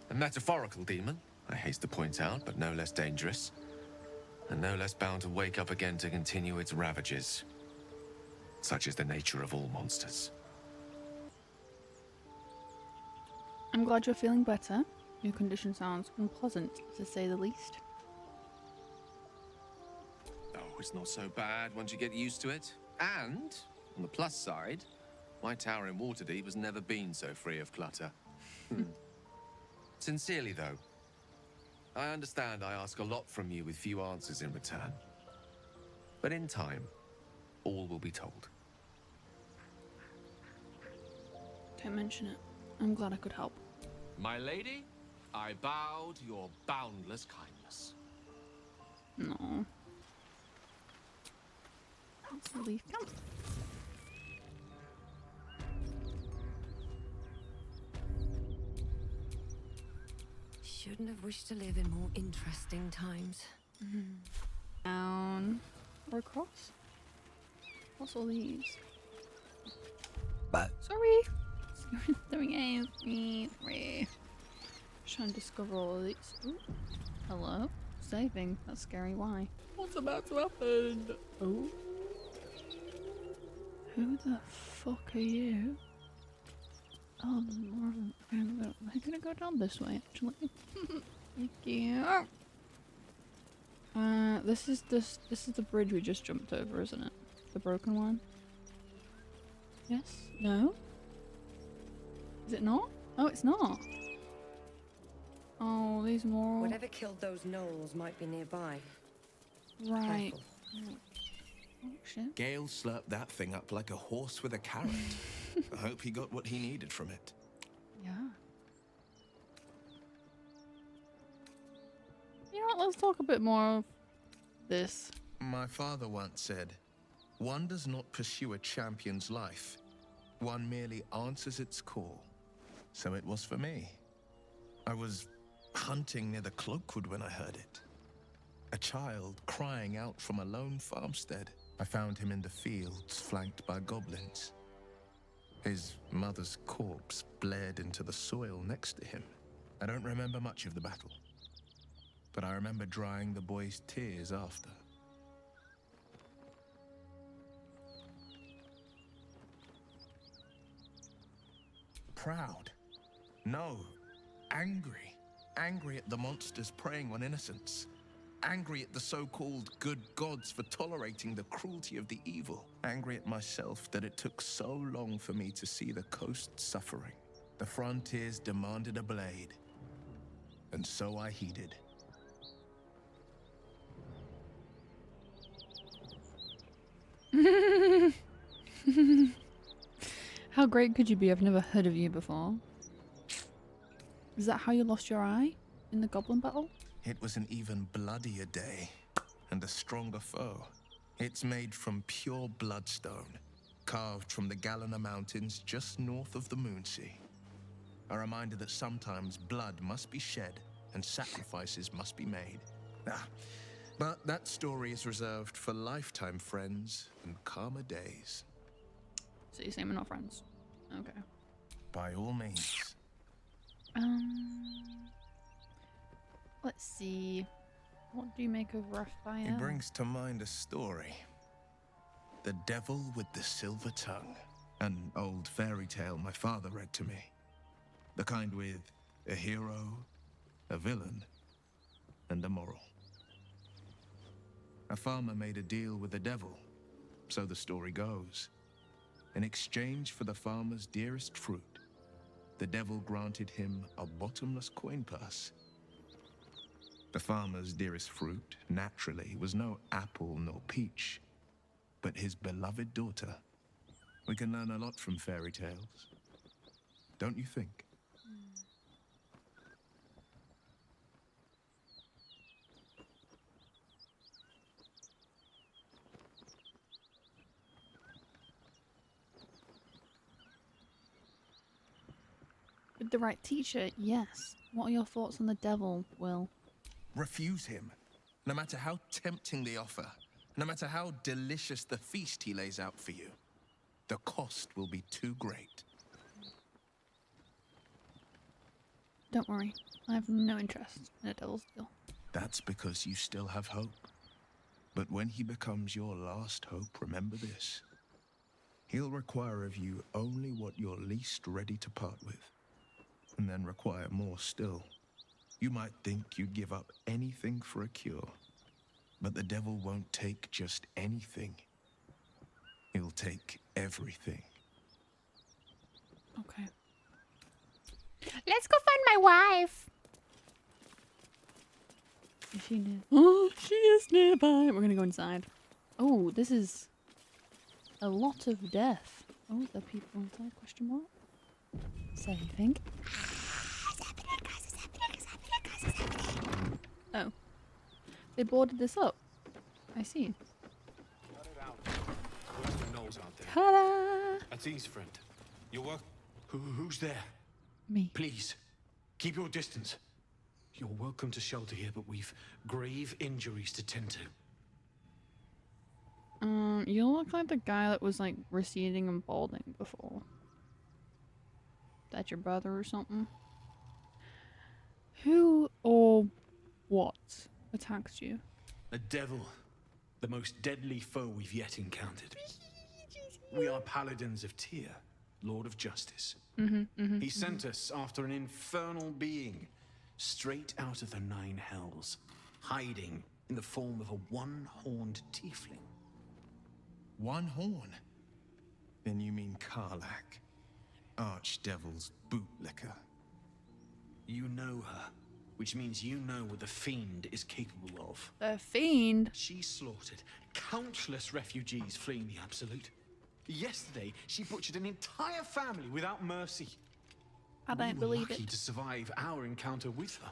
A metaphorical demon, I haste to point out, but no less dangerous. And no less bound to wake up again to continue its ravages. Such is the nature of all monsters. I'm glad you're feeling better. Your condition sounds unpleasant, to say the least. Oh, it's not so bad once you get used to it. And, on the plus side, my tower in Waterdeep has never been so free of clutter. Sincerely, though, I understand I ask a lot from you with few answers in return. But in time, all will be told. Don't mention it. I'm glad I could help. My lady, I bow to your boundless kindness. No. That's a relief. Come. Shouldn't have wished to live in more interesting times. Down. Or across? What's all these? But Sorry. Doing A3. Trying to discover all of these. Ooh. Hello? Saving. That's scary. Why? What's about to happen? Oh. Who the fuck are you? Oh, there's more of them. I'm gonna go down this way, actually. Thank you. This is the bridge we just jumped over, isn't it? The broken one? Yes? No? Is it not? Oh, it's not. Oh, these more. Whatever killed those gnolls might be nearby. Right. Careful. Oh, shit. Gale slurped that thing up like a horse with a carrot. I hope he got what he needed from it. Yeah. You know what? Let's talk a bit more of this. My father once said, one does not pursue a champion's life. One merely answers its call. So it was for me. I was hunting near the Cloakwood when I heard it. A child crying out from a lone farmstead. I found him in the fields, flanked by goblins. His mother's corpse bled into the soil next to him. I don't remember much of the battle, but I remember drying the boy's tears after. proud. No, angry. Angry at the monsters preying on innocents. Angry at the so-called good gods for tolerating the cruelty of the evil. Angry at myself that it took so long for me to see the coast suffering. The frontiers demanded a blade. And so I heeded. How great could you be? I've never heard of you before. Is that how you lost your eye in the goblin battle? It was an even bloodier day, and a stronger foe. It's made from pure bloodstone, carved from the Galena Mountains just north of the Moonsea. A reminder that sometimes blood must be shed and sacrifices must be made. But that story is reserved for lifetime friends and calmer days. So you're saying we're not friends? Okay. By all means. Let's see. What do you make of Raphael? It brings to mind a story. The Devil with the Silver Tongue. An old fairy tale my father read to me. The kind with a hero, a villain, and a moral. A farmer made a deal with the devil, so the story goes. In exchange for the farmer's dearest fruit, the devil granted him a bottomless coin purse. The farmer's dearest fruit, naturally, was no apple nor peach, but his beloved daughter. We can learn a lot from fairy tales, don't you think? With the right teacher, yes. What are your thoughts on the devil, Will? Refuse him, no matter how tempting the offer, no matter how delicious the feast he lays out for you. The cost will be too great. Don't worry, I have no interest in a devil's deal. That's because you still have hope. But when he becomes your last hope, remember this. He'll require of you only what you're least ready to part with, and then require more still. You might think you'd give up anything for a cure, but the devil won't take just anything. He'll take everything. Okay. Let's go find my wife! Is she near? Oh, she is nearby. We're gonna go inside. Oh, this is a lot of death. Oh, there are people inside? Question mark? Say anything. Oh. They boarded this up. I see. Where's the gnolls out there? Ta-da! At ease, friend. Your work? Who's there? Me. Please, keep your distance. You're welcome to shelter here, but we've grave injuries to tend to. You look like the guy that was like receding and balding before. That your brother or something? Who or what attacked you? A devil. The most deadly foe we've yet encountered. We are paladins of Tyr, Lord of Justice. He sent us after an infernal being, straight out of the Nine Hells, hiding in the form of a one-horned tiefling. One horn? Then you mean Karlach, Archdevil's bootlicker. You know her, which means you know what the Fiend is capable of. The Fiend? She slaughtered countless refugees fleeing the Absolute. Yesterday, she butchered an entire family without mercy. I don't believe lucky it. to survive our encounter with her.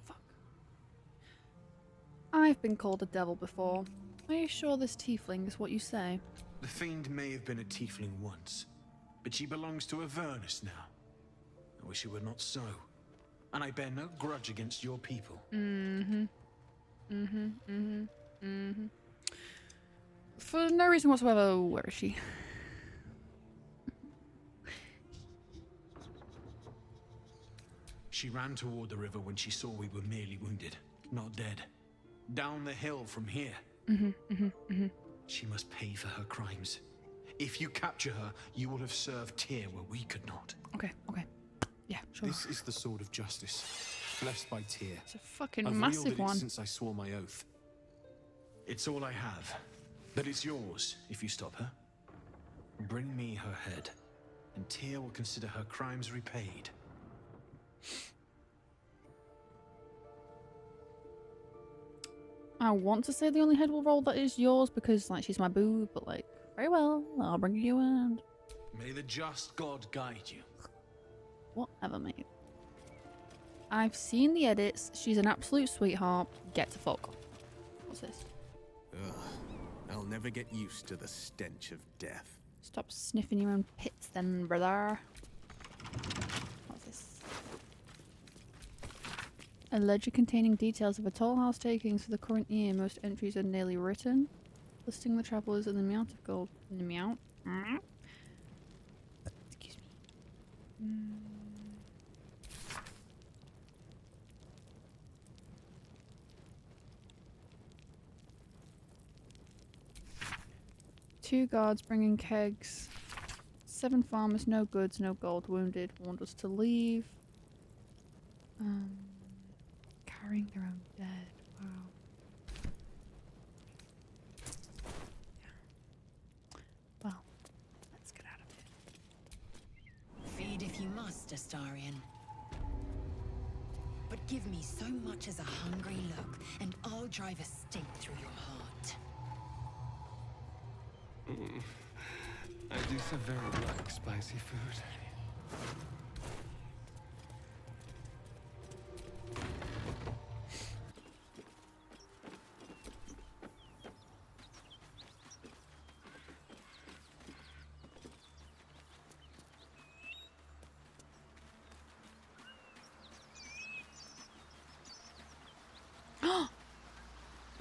Fuck. I've been called a devil before. Are you sure this tiefling is what you say? The Fiend may have been a tiefling once, but she belongs to Avernus now. I wish it were not so. And I bear no grudge against your people. For no reason whatsoever, where is she? She ran toward the river when she saw we were merely wounded, not dead. Down the hill from here. She must pay for her crimes. If you capture her, you will have served Tyr where we could not. Okay, okay. Yeah, sure. This is the sword of justice, blessed by Tyr. It's a fucking I've massive wielded one. it since I swore my oath. It's all I have, but it's yours if you stop her. Bring me her head, and Tyr will consider her crimes repaid. I want to say the only head will roll that is yours because, like, she's my boo, but, like, very well, I'll bring you in. May the just God guide you. Whatever, mate. I've seen the edits. She's an absolute sweetheart. Get to fuck. What's this? Ugh, I'll never get used to the stench of death. Stop sniffing your own pits then, brother. What's this? A ledger containing details of a toll house takings for the current year. Most entries are nearly written, listing the travelers and the amount of gold. The amount? Excuse me. 2 guards bringing kegs. 7 farmers, no goods, no gold, wounded, warned us to leave. Carrying their own dead. Wow. Yeah. Well, let's get out of here. Feed if you must, Astarion. But give me so much as a hungry look, and I'll drive a stake through your heart. I do so very like spicy food.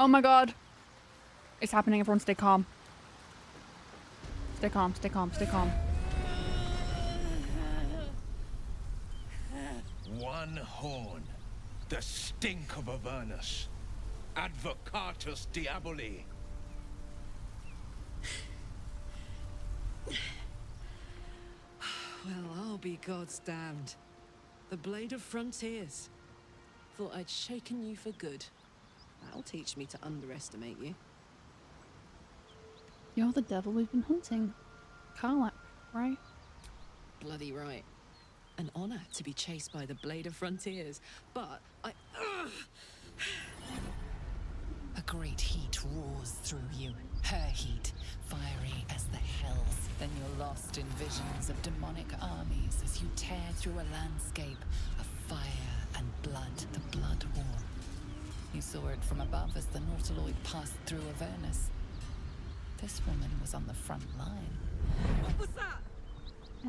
Oh my god. It's happening, everyone stay calm. Stay calm, stay calm, stay calm. One horn, the stink of Avernus. Advocatus Diaboli. Well, I'll be God's damned. The Blade of Frontiers. Thought I'd shaken you for good. That'll teach me to underestimate you. You're the devil we've been hunting. Karlach, right? Bloody right. An honor to be chased by the Blade of Frontiers, but I... A great heat roars through you. Her heat, fiery as the hells. Then you're lost in visions of demonic armies as you tear through a landscape of fire and blood. The Blood War. You saw it from above as the Nautiloid passed through Avernus. This woman was on the front line. What was that?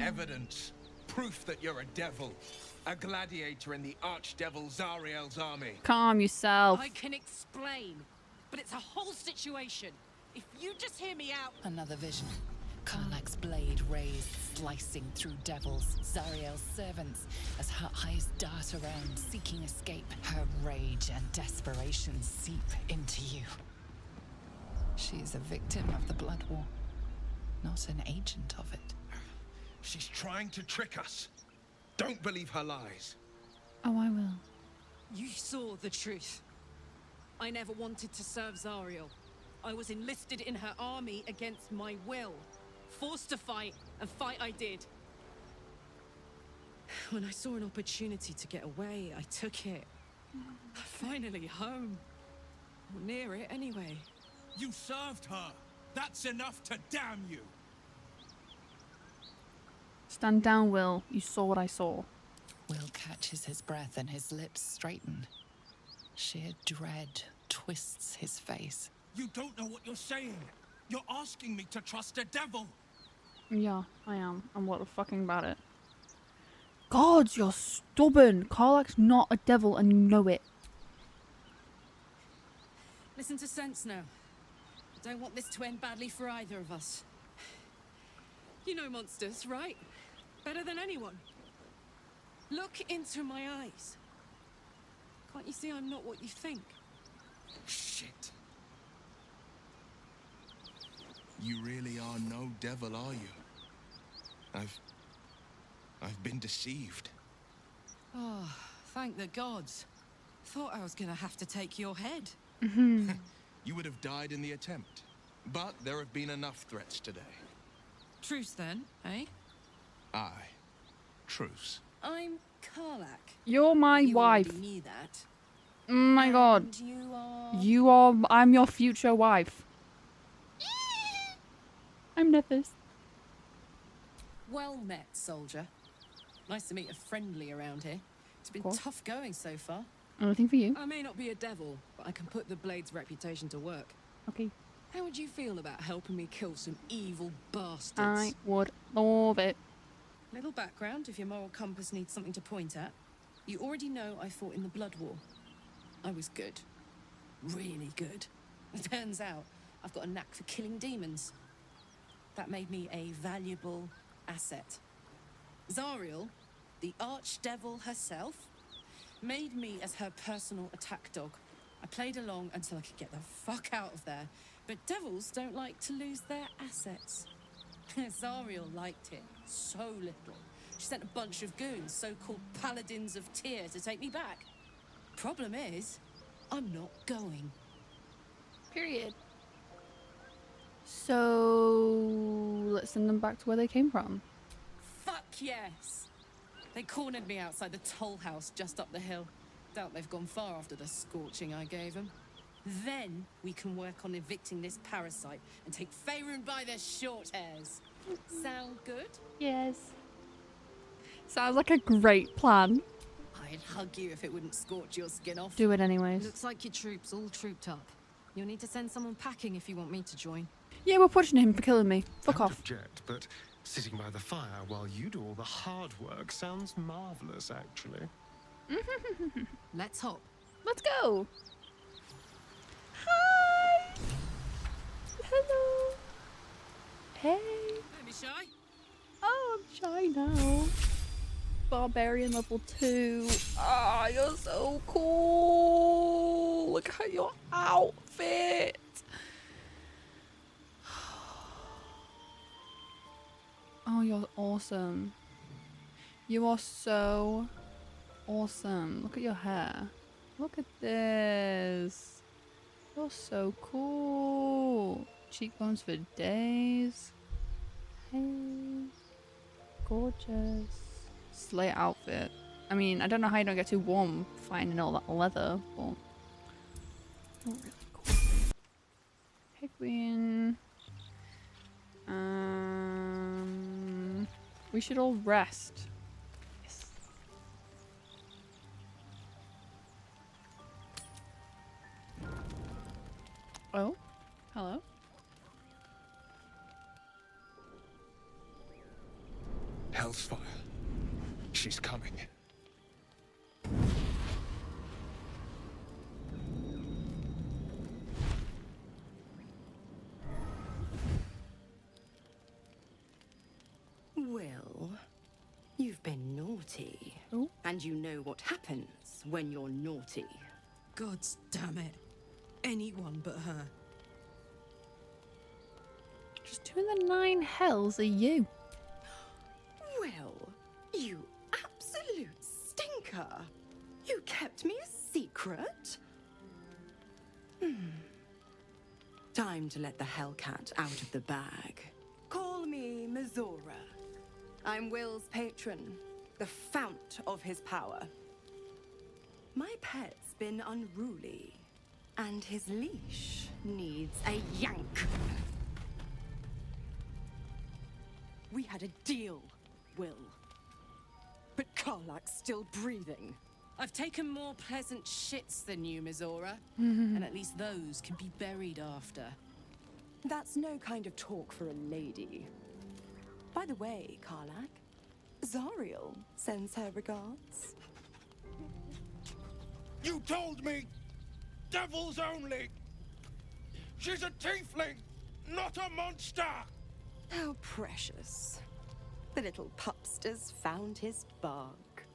Evidence. Proof that you're a devil. A gladiator in the archdevil Zariel's army. Calm yourself. I can explain, but it's a whole situation. If you just hear me out... Another vision. Karlach's blade raised, slicing through devils, Zariel's servants, as her eyes dart around, seeking escape. Her rage and desperation seep into you. She is a victim of the Blood War, not an agent of it. She's trying to trick us. Don't believe her lies. Oh, I will. You saw the truth. I never wanted to serve Zariel. I was enlisted in her army against my will. Forced to fight, and fight I did. When I saw an opportunity to get away, I took it. Finally home. Or near it, anyway. You served her. That's enough to damn you. Stand down, Will. You saw what I saw. Will catches his breath and his lips straighten. Sheer dread twists his face. You don't know what you're saying. You're asking me to trust a devil. Yeah, I am. And what the fucking about it? God, you're stubborn. Karlach's not a devil and you know it. Listen to sense now. I don't want this to end badly for either of us. You know monsters, right? Better than anyone. Look into my eyes. Can't you see I'm not what you think? Shit. You really are no devil, are you? I've been deceived. Oh, thank the gods. Thought I was gonna have to take your head. You would have died in the attempt. But there have been enough threats today. Truce then, eh? Aye. Truce. I'm Karlach. You're my You wife. already knew that. Oh my god. And you are... I'm your future wife. I'm nervous. Well met, soldier. Nice to meet a friendly around here. It's been tough going so far. Anything for you? I may not be a devil, but I can put the Blade's reputation to work. Okay. How would you feel about helping me kill some evil bastards? I would love it. Little background if your moral compass needs something to point at. You already know I fought in the Blood War. I was good. Really good. It turns out I've got a knack for killing demons. That made me a valuable asset. Zariel, the archdevil herself, made me as her personal attack dog. I played along until I could get the fuck out of there. But devils don't like to lose their assets. Zariel liked it so little. She sent a bunch of goons, so-called paladins of Tyr, to take me back. Problem is, I'm not going. Period. So let's send them back to where they came from. Fuck yes! They cornered me outside the toll house just up the hill. Doubt they've gone far after the scorching I gave them. Then we can work on evicting this parasite and take Faerun by their short hairs. Sound good? Yes. Sounds like a great plan. I'd hug you if it wouldn't scorch your skin off. Do it anyways. Looks like your troops all trooped up. You'll need to send someone packing if you want me to join. Yeah, we're pushing him for killing me. Fuck off. Object, but sitting by the fire while you do all the hard work sounds marvelous, actually. Let's hop. Let's go. Hi. Hello. Hey. Don't be shy. Oh, I'm shy now. Barbarian level 2. Ah, you're so cool. Look at your outfit. Oh, you're awesome. You are so awesome. Look at your hair. Look at this. You're so cool. Cheekbones for days. Hey. Gorgeous. Slay outfit. I mean, I don't know how you don't get too warm fighting in all that leather, but you're really cool. Hey, Queen. We should all rest. Yes. Oh, hello. Hell's fire. She's coming. Well, you've been naughty. Oh. And you know what happens when you're naughty. Gods damn it. Anyone but her. Just doing the 9 hells are you? Well, you absolute stinker. You kept me a secret? Time to let the Hellcat out of the bag. Call me Mizora. I'm Will's patron, the fount of his power. My pet's been unruly, and his leash needs a yank. We had a deal, Will. But Karlach's still breathing. I've taken more pleasant shits than you, Mizora. And at least those can be buried after. That's no kind of talk for a lady. By the way, Karlach, Zariel sends her regards. You told me devils only. She's a tiefling, not a monster. How precious. The little pupster's found his bark.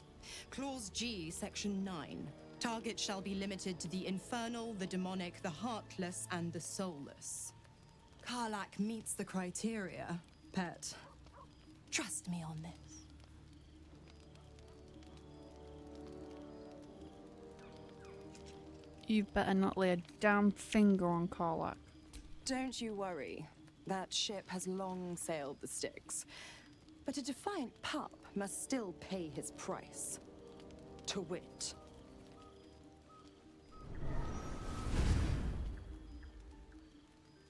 Clause G, Section 9. Target shall be limited to the infernal, the demonic, the heartless, and the soulless. Karlach meets the criteria, pet. Trust me on this. You better not lay a damn finger on Karlach. Don't you worry. That ship has long sailed the Styx. But a defiant pup must still pay his price. To wit.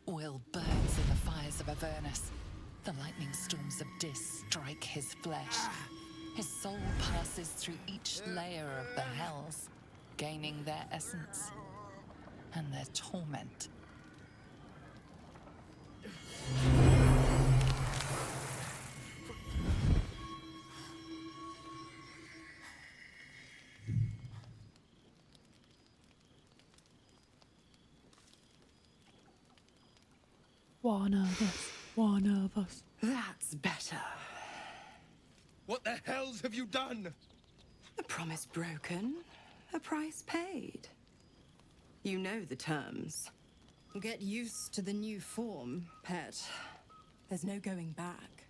Will burns in the fires of Avernus. The lightning storms of Dis strike his flesh. His soul passes through each layer of the hells, gaining their essence and their torment. One of us. That's better. What the hells have you done? A promise broken, a price paid. You know the terms. Get used to the new form, pet. There's no going back.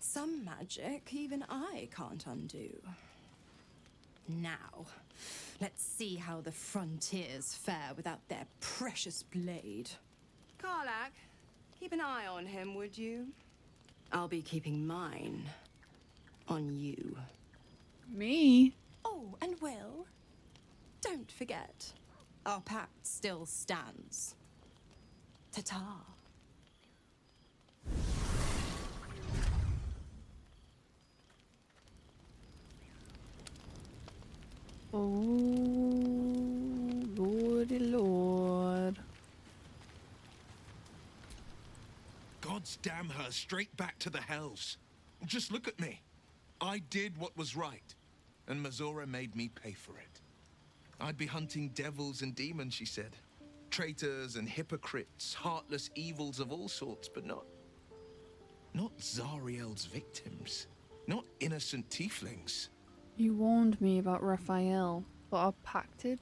Some magic even I can't undo. Now, let's see how the frontiers fare without their precious blade. Karlach, keep an eye on him, would you? I'll be keeping mine on you. Me? Oh, and Will, don't forget, our pact still stands. Ta-ta. Oh, lordy lord. God's damn her, straight back to the hells. Just look at me. I did what was right, and Mazora made me pay for it. I'd be hunting devils and demons, she said. Traitors and hypocrites, heartless evils of all sorts, but not Zariel's victims. Not innocent tieflings. You warned me about Raphael, but I pacted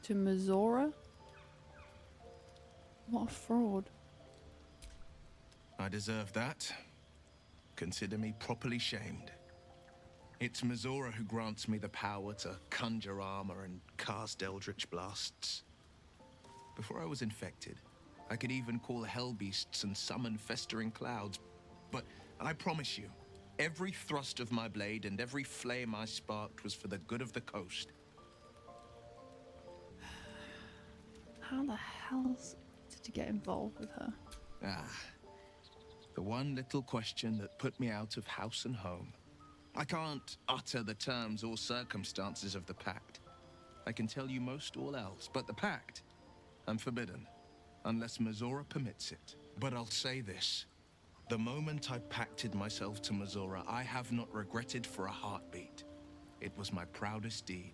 to Mazora? What a fraud. I deserve that. Consider me properly shamed. It's Mazora who grants me the power to conjure armor and cast eldritch blasts. Before I was infected, I could even call hell beasts and summon festering clouds. But I promise you, every thrust of my blade and every flame I sparked was for the good of the coast. How the hell did you get involved with her? The one little question that put me out of house and home. I can't utter the terms or circumstances of the pact. I can tell you most all else, but the pact, I'm forbidden, unless Mazora permits it. But I'll say this. The moment I pacted myself to Mazora, I have not regretted for a heartbeat. It was my proudest deed.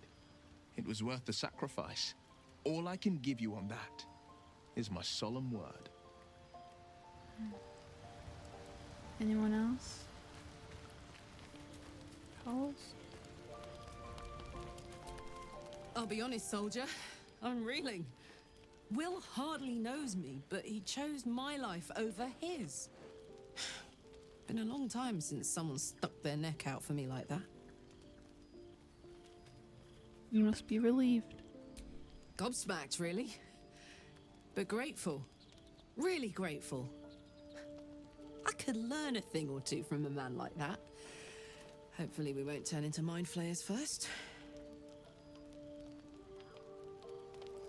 It was worth the sacrifice. All I can give you on that is my solemn word. Anyone else? Carls? I'll be honest, soldier. I'm reeling. Will hardly knows me, but he chose my life over his. Been a long time since someone stuck their neck out for me like that. You must be relieved. Gobsmacked, really. But grateful. Really grateful. I could learn a thing or two from a man like that. Hopefully we won't turn into mind flayers first.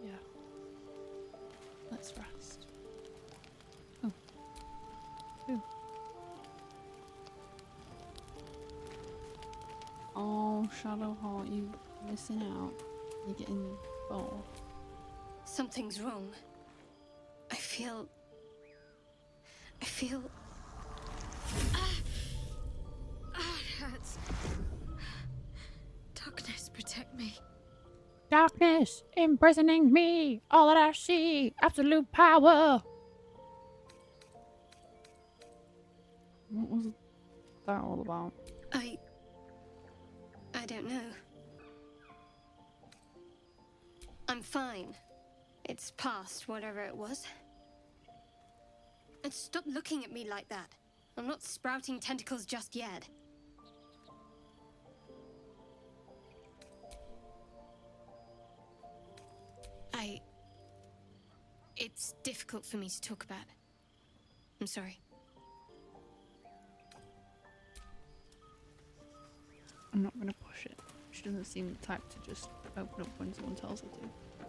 Yeah. Let's rest. Oh. Ooh. Oh, Shadowheart, you missing out. You're getting bored. Something's wrong. I feel... it hurts. Darkness, protect me. Darkness imprisoning me. All that I see, absolute power. What was that all about? I don't know. I'm fine. It's past whatever it was. And stop looking at me like that. I'm not sprouting tentacles just yet. It's difficult for me to talk about. I'm sorry. I'm not gonna push it. She doesn't seem the type to just open up when someone tells her to.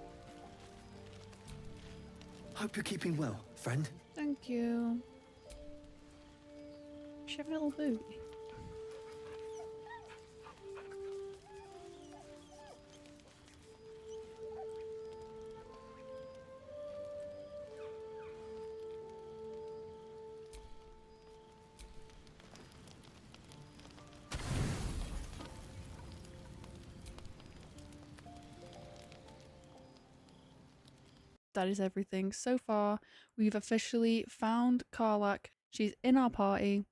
Hope you're keeping well, friend. Thank you. She have a little booty. That is everything. So far, we've officially found Karlach. She's in our party.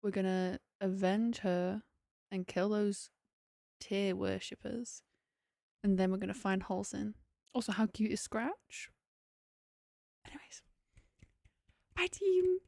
We're gonna avenge her and kill those tier worshippers. And then we're gonna find Halsin. Also, how cute is Scratch? Anyways. Bye, team!